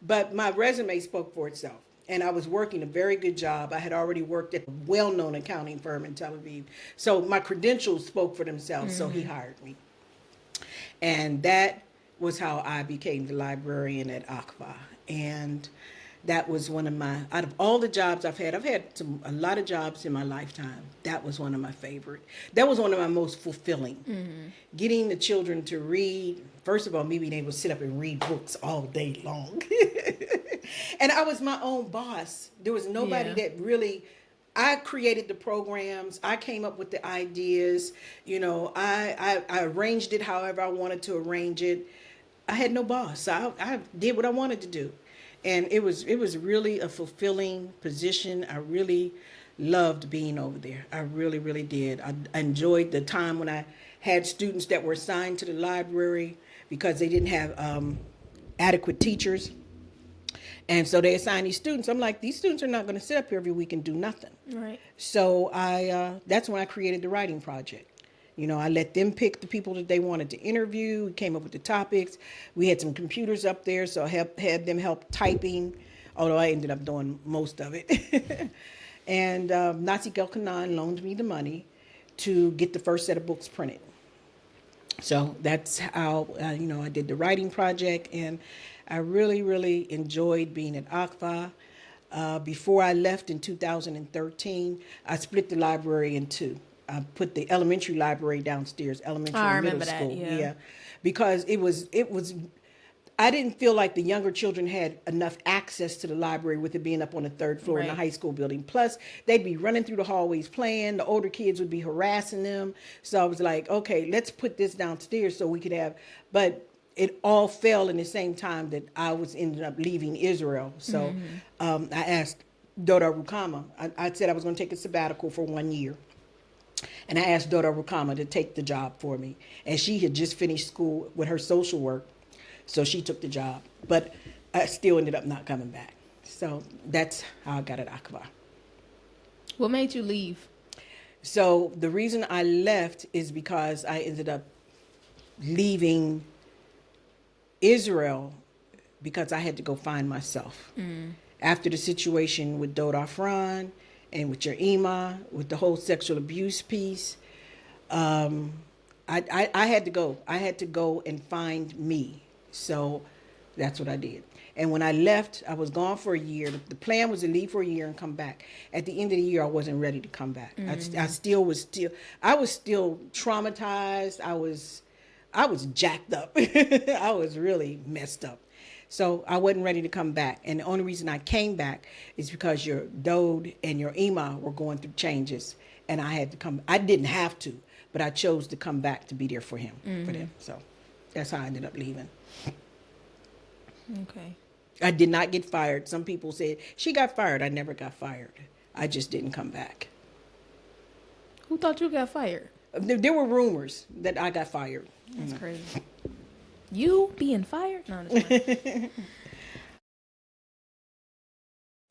But my resume spoke for itself. And I was working a very good job. I had already worked at a well-known accounting firm in Tel Aviv. So my credentials spoke for themselves, so he hired me. And that was how I became the librarian at Akvah. And that was one of my, out of all the jobs I've had a lot of jobs in my lifetime. That was one of my favorite. That was one of my most fulfilling. Getting the children to read. First of all, me being able to sit up and read books all day long. And I was my own boss. There was nobody that really, I created the programs. I came up with the ideas. I arranged it however I wanted to arrange it. I had no boss. I did what I wanted to do. And it was really a fulfilling position. I really loved being over there. I really, really did. I enjoyed the time when I had students that were assigned to the library because they didn't have adequate teachers. And so they assigned these students. I'm like, these students are not going to sit up here every week and do nothing. Right. So that's when I created the writing project. You know, I let them pick the people that they wanted to interview. We came up with the topics. We had some computers up there, so I had them help typing, although I ended up doing most of it. And Nazi Elkanan loaned me the money to get the first set of books printed. So that's how, I did the writing project, and I really, really enjoyed being at Akvah. Before I left in 2013, I split the library in two. I put the elementary library downstairs, elementary and middle school. That, yeah. Because it was, I didn't feel like the younger children had enough access to the library with it being up on the third floor in the high school building. Plus, they'd be running through the hallways playing. The older kids would be harassing them. So I was like, okay, let's put this downstairs so we could have, but it all fell in the same time that I ended up leaving Israel. So I asked Dora Rukama, I said I was going to take a sabbatical for 1 year. And I asked Dora Rukama to take the job for me. And she had just finished school with her social work. So she took the job. But I still ended up not coming back. So that's how I got at Akvah. What made you leave? So the reason I left is because I ended up leaving Israel because I had to go find myself. After the situation with Dod Afran and with your Ima, with the whole sexual abuse piece, I had to go. I had to go and find me. So that's what I did. And when I left, I was gone for a year. The plan was to leave for a year and come back. At the end of the year, I wasn't ready to come back. I was still traumatized. I was jacked up. I was really messed up. So I wasn't ready to come back. And the only reason I came back is because your Dode and your Ima were going through changes. And I had to come. I didn't have to, but I chose to come back to be there for him, for them. So that's how I ended up leaving. Okay. I did not get fired. Some people said she got fired. I never got fired. I just didn't come back. Who thought you got fired? There were rumors that I got fired. That's crazy. You being fired? No, that's fine.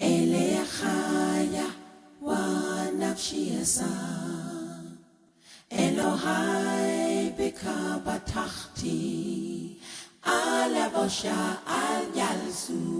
Racayah wa nafshi Elohai bika batachti ala bosha al yalsu